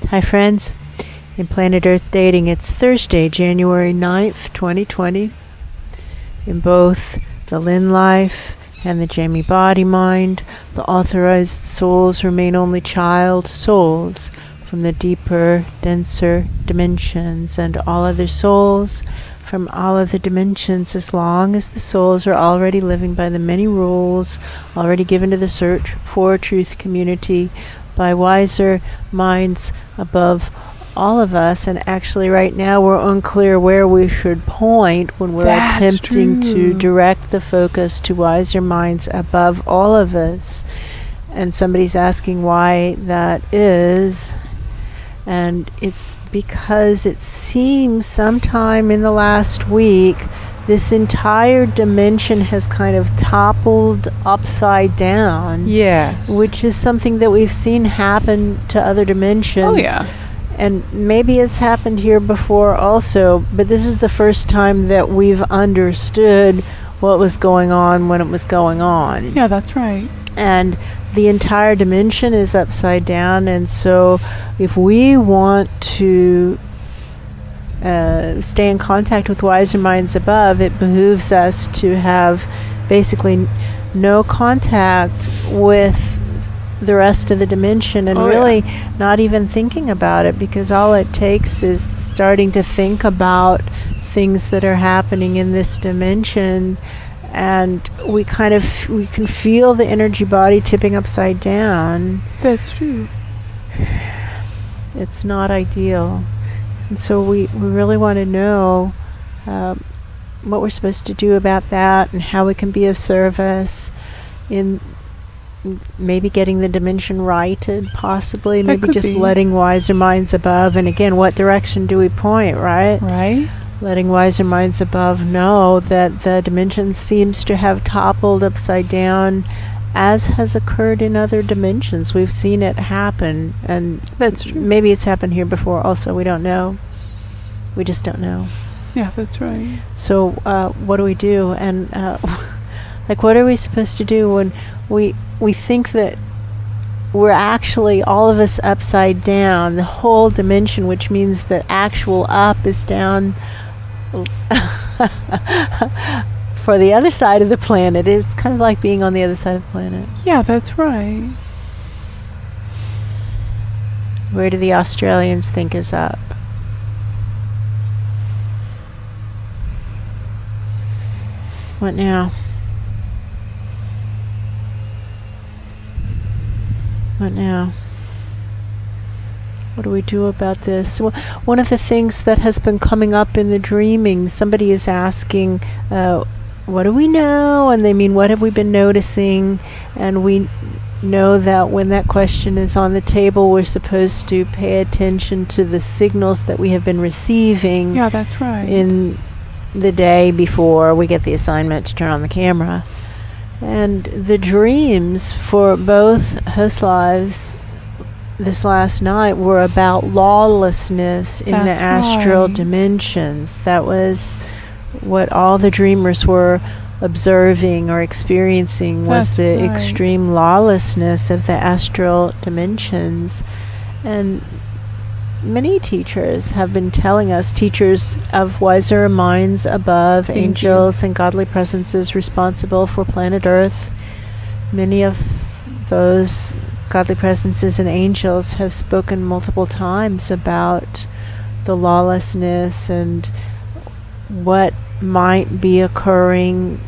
Hi friends, in Planet Earth Dating, it's Thursday, January 9th, 2020. In both the Lynn life and the Jamie body mind, the authorized souls remain only child souls from the deeper, denser dimensions, and all other souls from all other dimensions, as long as the souls are already living by the many rules already given to the Search for Truth community by wiser minds above all of us. And actually right now we're unclear where we should point when we're attempting to direct the focus to wiser minds above all of us. And somebody's asking why that is, and it's because it seems sometime in the last week this entire dimension has kind of toppled upside down. Yes. Which is something that we've seen happen to other dimensions. Oh, yeah. And maybe it's happened here before also, but this is the first time that we've understood what was going on when it was going on. Yeah, that's right. And the entire dimension is upside down, and so if we want to stay in contact with wiser minds above, it behooves us to have basically no contact with the rest of the dimension, and not even thinking about it, because all it takes is starting to think about things that are happening in this dimension, and we can feel the energy body tipping upside down. That's true. It's not ideal. And so we really want to know what we're supposed to do about that, and how we can be of service in maybe getting the dimension righted, possibly. Maybe just letting wiser minds above. And again, what direction do we point, right? Right. Letting wiser minds above know that the dimension seems to have toppled upside down, as has occurred in other dimensions. We've seen it happen, and that's true. Maybe it's happened here before also. We don't know. We just don't know. Yeah, that's right. So what do we do? And like, what are we supposed to do when we think that we're actually, all of us, upside down, the whole dimension, which means the actual up is down for the other side of the planet. It's kind of like being on the other side of the planet. Yeah, that's right. Where do the Australians think is up? What now? What now? What do we do about this? Well, one of the things that has been coming up in the dreaming, somebody is asking, what do we know? And they mean, what have we been noticing? And we know that when that question is on the table, we're supposed to pay attention to the signals that we have been receiving. Yeah, that's right. In the day before we get the assignment to turn on the camera. And the dreams for both host lives this last night were about lawlessness in the astral dimensions. That was what all the dreamers were observing or experiencing, was the extreme lawlessness of the astral dimensions. And many teachers have been telling us, teachers of wiser minds above, angels and godly presences responsible for planet Earth, many of those godly presences and angels have spoken multiple times about the lawlessness and what might be occurring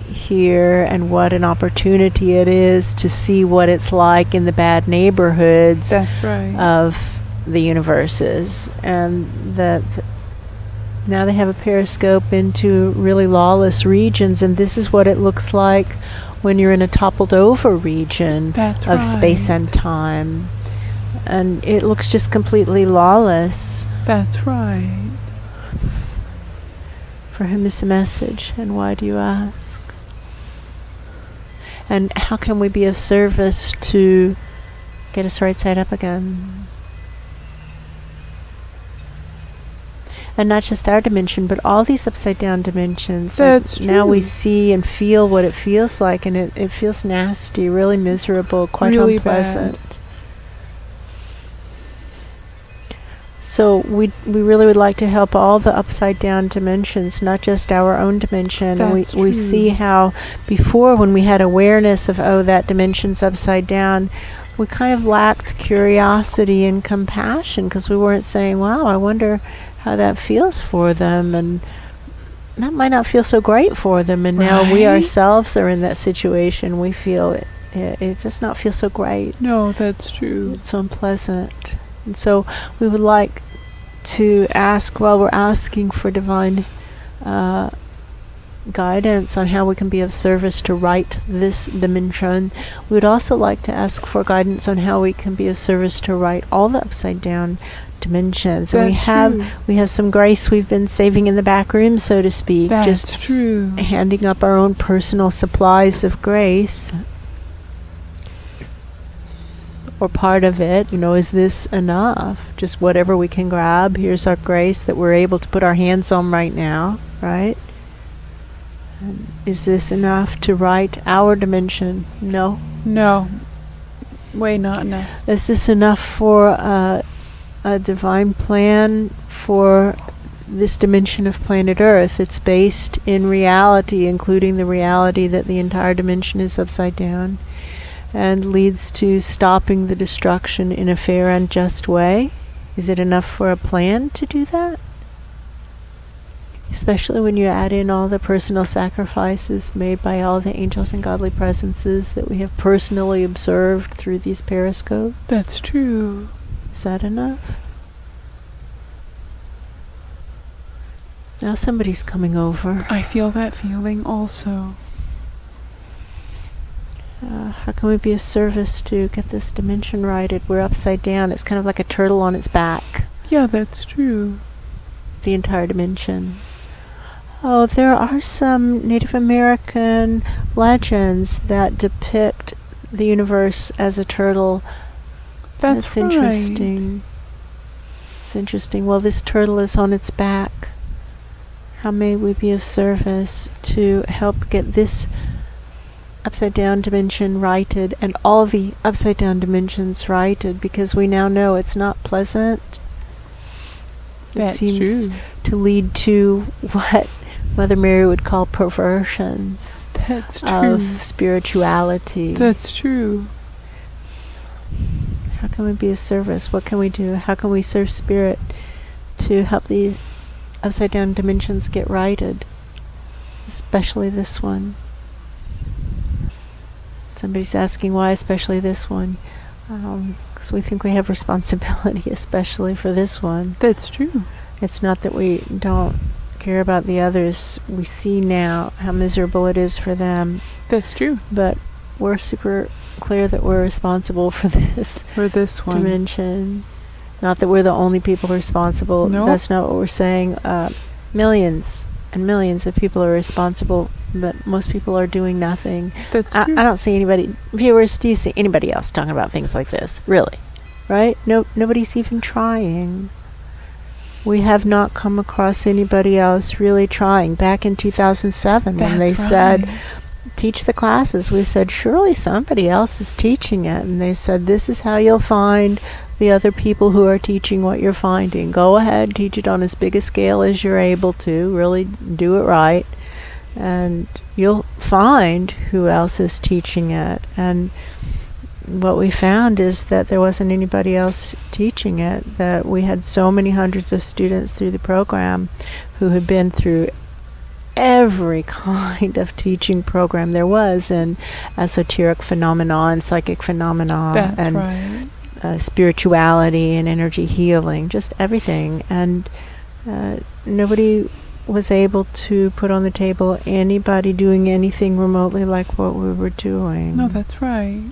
here, and what an opportunity it is to see what it's like in the bad neighborhoods of the universes, and that now they have a periscope into really lawless regions, and this is what it looks like when you're in a toppled over region of space and time, and it looks just completely lawless. That's right. For whom is the message, and why do you ask? And how can we be of service to get us right side up again? And not just our dimension, but all these upside down dimensions. That's true. Now we see and feel what it feels like, and it feels nasty, really miserable, quite really unpleasant. Bad. So we really would like to help all the upside down dimensions, not just our own dimension. And That's we true. see how before, when we had awareness of, oh, that dimension's upside down, we kind of lacked curiosity and compassion because we weren't saying, wow, I wonder how that feels for them, and that might not feel so great for them. And now we Right? ourselves are in that situation. We feel it does not feel so great. No, that's true. It's unpleasant. And so we would like to ask, while we're asking for divine guidance on how we can be of service to right this dimension, we would also like to ask for guidance on how we can be of service to right all the upside down dimensions. And That's we have some grace we've been saving in the back room, so to speak, That's just true. handing up our own personal supplies of grace. Or part of it, is this enough? Just whatever we can grab. Here's our grace that we're able to put our hands on right now, right? And is this enough to right our dimension? No. No. Way not enough. Is this enough for a divine plan for this dimension of planet Earth? It's based in reality, including the reality that the entire dimension is upside down, and leads to stopping the destruction in a fair and just way. Is it enough for a plan to do that? Especially when you add in all the personal sacrifices made by all the angels and godly presences that we have personally observed through these periscopes. That's true. Is that enough? Now somebody's coming over. I feel that feeling also. How can we be of service to get this dimension righted? We're upside down. It's kind of like a turtle on its back. Yeah, that's true. The entire dimension. Oh, there are some Native American legends that depict the universe as a turtle. That's right. interesting. It's interesting. Well, this turtle is on its back. How may we be of service to help get this upside down dimension righted and all the upside down dimensions righted, because we now know it's not pleasant. That's it seems true. to lead to what Mother Mary would call perversions That's true. of spirituality. That's true. How can we be of service? What can we do? How can we serve spirit to help the upside down dimensions get righted? Especially this one. Somebody's asking why especially this one. Because we think we have responsibility especially for this one. That's true. It's not that we don't care about the others. We see now how miserable it is for them. That's true. But we're super clear that we're responsible for this For this one. dimension. Not that we're the only people responsible. No. That's not what we're saying. Millions and millions of people are responsible, but most people are doing nothing. That's I true. don't see anybody, viewers, do you see anybody else talking about things like this? Really? Right? Nobody's even trying. We have not come across anybody else really trying. Back in 2007, when they That's said, right. teach the classes, we said, surely somebody else is teaching it. And they said, this is how you'll find the other people who are teaching what you're finding. Go ahead, teach it on as big a scale as you're able to. Really do it right. And you'll find who else is teaching it. And what we found is that there wasn't anybody else teaching it, that we had so many hundreds of students through the program who had been through every kind of teaching program there was in esoteric phenomena and psychic phenomena That's and right. spirituality and energy healing, just everything. And nobody was able to put on the table anybody doing anything remotely like what we were doing. No, that's right.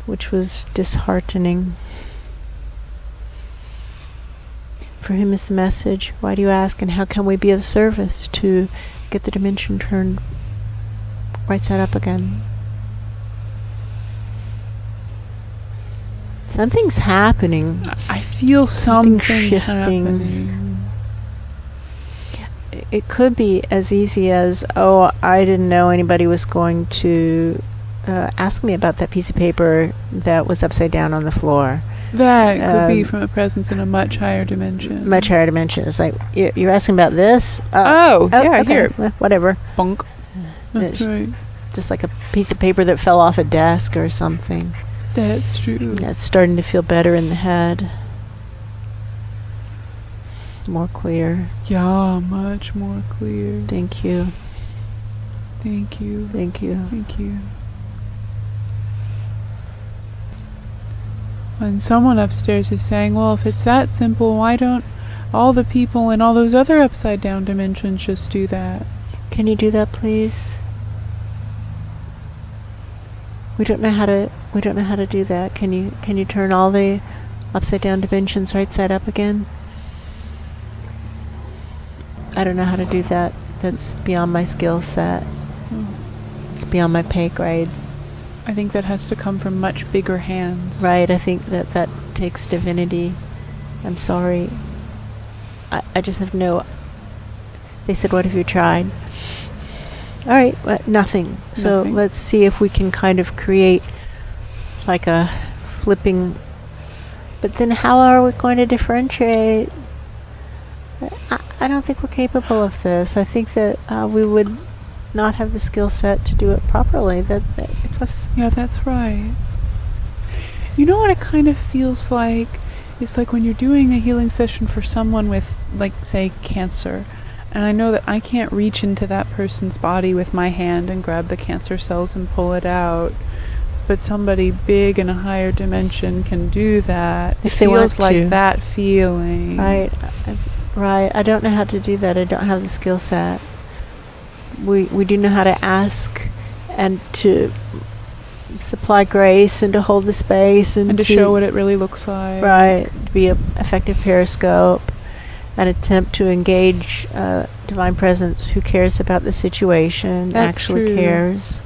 Which was disheartening. For him is the message, why do you ask, and how can we be of service to get the dimension turned right side up again? Something's happening. I feel something shifting. happening. It could be as easy as, oh, I didn't know anybody was going to ask me about that piece of paper that was upside down on the floor. That could be Um, from a presence in a much higher dimension. Much higher dimension. It's like, you're asking about this? Oh, yeah, okay. here. Well, whatever. Bunk. That's It's right. just like a piece of paper that fell off a desk or something. That's true. Yeah, it's starting to feel better in the head. More clear. Yeah, much more clear. Thank you. Thank you. Thank you. Thank you. And someone upstairs is saying, well, if it's that simple, why don't all the people in all those other upside down dimensions just do that? Can you do that, please? We don't know how to do that. Can you turn all the upside down dimensions right side up again? I don't know how to do that. That's beyond my skill set. It's beyond my pay grade. I think that has to come from much bigger hands. Right, I think that takes divinity. I'm sorry. I just have no... They said, what have you tried? All right, nothing. So Nothing. let's see if we can kind of create like a flipping... But then how are we going to differentiate? I don't think we're capable of this. I think that we would not have the skill set to do it properly. Plus, Yeah, that's right. You know what it kind of feels like? It's like when you're doing a healing session for someone with, like, say, cancer. And I know that I can't reach into that person's body with my hand and grab the cancer cells and pull it out. But somebody big in a higher dimension can do that. If It they want feels like to. that feeling. right, right. I don't know how to do that. I don't have the skill set. We do know how to ask and to supply grace and to hold the space and And to show what it really looks like. right, to be an effective periscope and attempt to engage divine presence who cares about the situation, That's actually true. cares,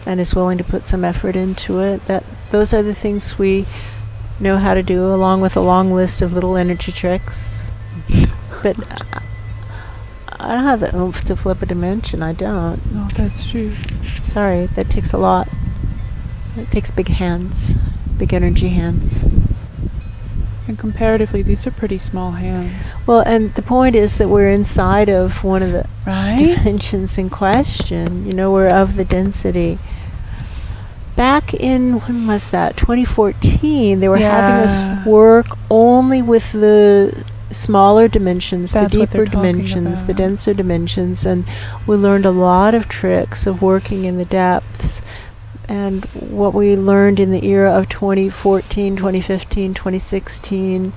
and is willing to put some effort into it. Those are the things we know how to do, along with a long list of little energy tricks. But I don't have the oomph to flip a dimension. I don't. No, that's true. Sorry, that takes a lot. It takes big hands, big energy hands. And comparatively, these are pretty small hands. Well, and the point is that we're inside of one of the Right? dimensions in question. You know, we're of the density. Back in, when was that? 2014, they were having Yeah. us work only with the smaller dimensions, That's the what they're deeper talking dimensions, the about. denser dimensions, and we learned a lot of tricks of working in the depths. And what we learned in the era of 2014, 2015, 2016,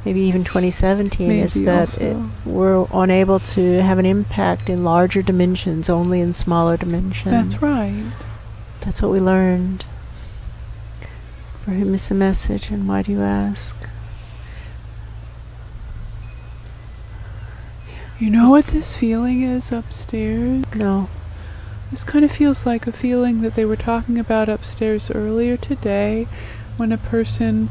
maybe even 2017 is Maybe that also. we're unable to have an impact in larger dimensions, only in smaller dimensions. That's right. That's what we learned. For whom is the message, and why do you ask? You know what this feeling is upstairs? No. This kind of feels like a feeling that they were talking about upstairs earlier today, when a person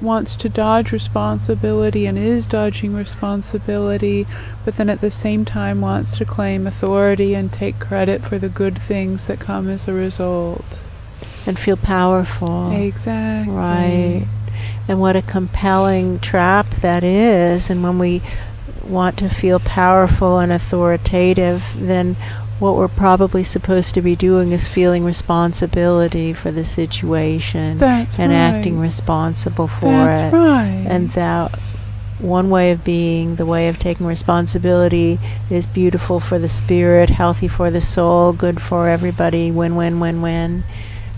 wants to dodge responsibility and is dodging responsibility, but then at the same time wants to claim authority and take credit for the good things that come as a result. And feel powerful. Exactly. Right. And what a compelling trap that is. And when we want to feel powerful and authoritative, then what we're probably supposed to be doing is feeling responsibility for the situation. That's and right. acting responsible for That's it. right. And that one way of being, the way of taking responsibility, is beautiful for the spirit, healthy for the soul, good for everybody, win-win, win-win.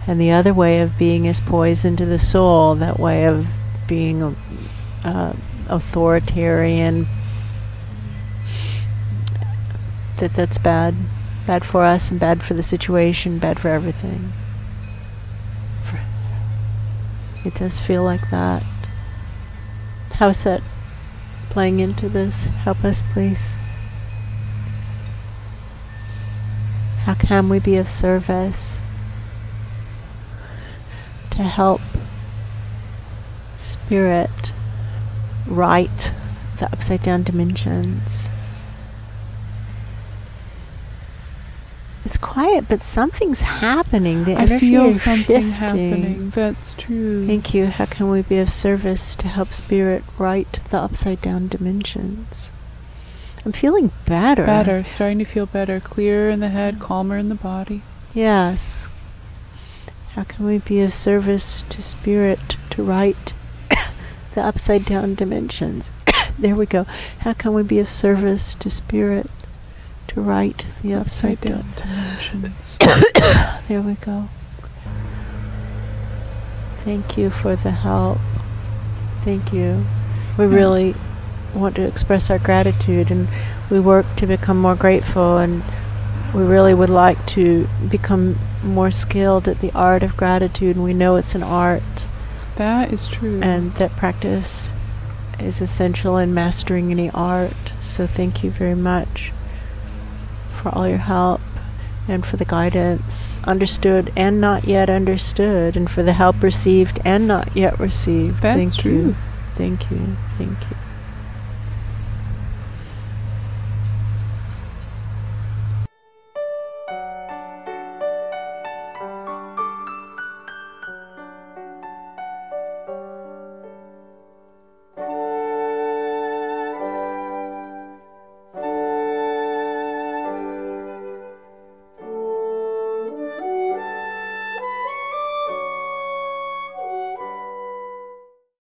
And the other way of being is poison to the soul, that way of being authoritarian. That's bad. Bad for us and bad for the situation, bad for everything. It does feel like that. How's that playing into this? Help us, please. How can we be of service to help spirit right the upside down dimensions? it's quiet, but something's happening. The I energy feel is something shifting. happening. That's true. Thank you. How can we be of service to help Spirit right the upside down dimensions? I'm feeling better. Better, starting to feel better. Clearer in the head, calmer in the body. Yes. How can we be of service to Spirit to right the upside down dimensions? There we go. How can we be of service to Spirit to right the upside down dimensions? There we go. Thank you for the help. Thank you. We really want to express our gratitude, and we work to become more grateful, and we really would like to become more skilled at the art of gratitude, and we know it's an art. That is true. And that practice is essential in mastering any art. So thank you very much for all your help and for the guidance, understood and not yet understood, and for the help received and not yet received. That's thank true. you. Thank you. Thank you.